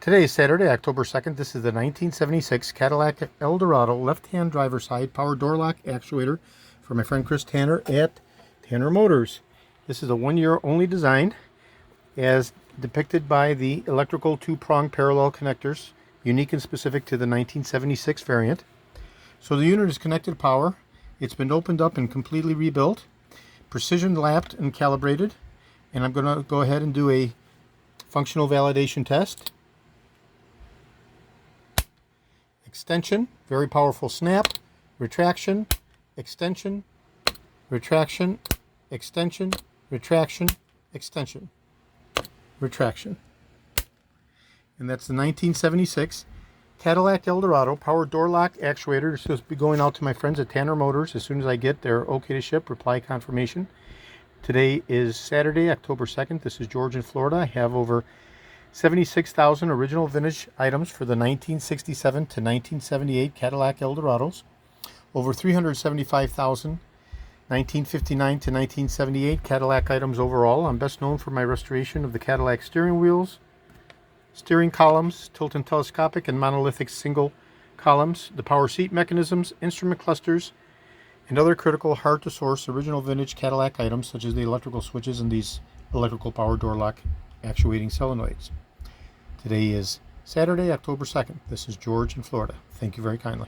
Today is Saturday, October 2nd. This is the 1976 Cadillac Eldorado left-hand driver's side power door lock actuator for my friend Chris Tanner at Tanner Motors. This is a one-year only design as depicted by the electrical two-prong parallel connectors, unique and specific to the 1976 variant. So the unit is connected to power. It's been opened up and completely rebuilt, precision lapped and calibrated, and I'm going to go ahead and do a functional validation test. Extension, very powerful snap, retraction, extension, retraction, extension, retraction, extension, retraction. And that's the 1976 Cadillac Eldorado power door lock actuator. It's supposed to be going out to my friends at Tanner Motors as soon as I get their okay to ship reply confirmation. Today is Saturday, October 2nd. This is George in Florida. I have over 76,000 original vintage items for the 1967 to 1978 Cadillac Eldorados. Over 375,000 1959 to 1978 Cadillac items overall. I'm best known for my restoration of the Cadillac steering wheels, steering columns, tilt and telescopic and monolithic single columns, the power seat mechanisms, instrument clusters, and other critical hard-to-source original vintage Cadillac items such as the electrical switches and these electrical power door lock actuating solenoids. Today is Saturday, October 2nd. This is George in Florida. Thank you very kindly.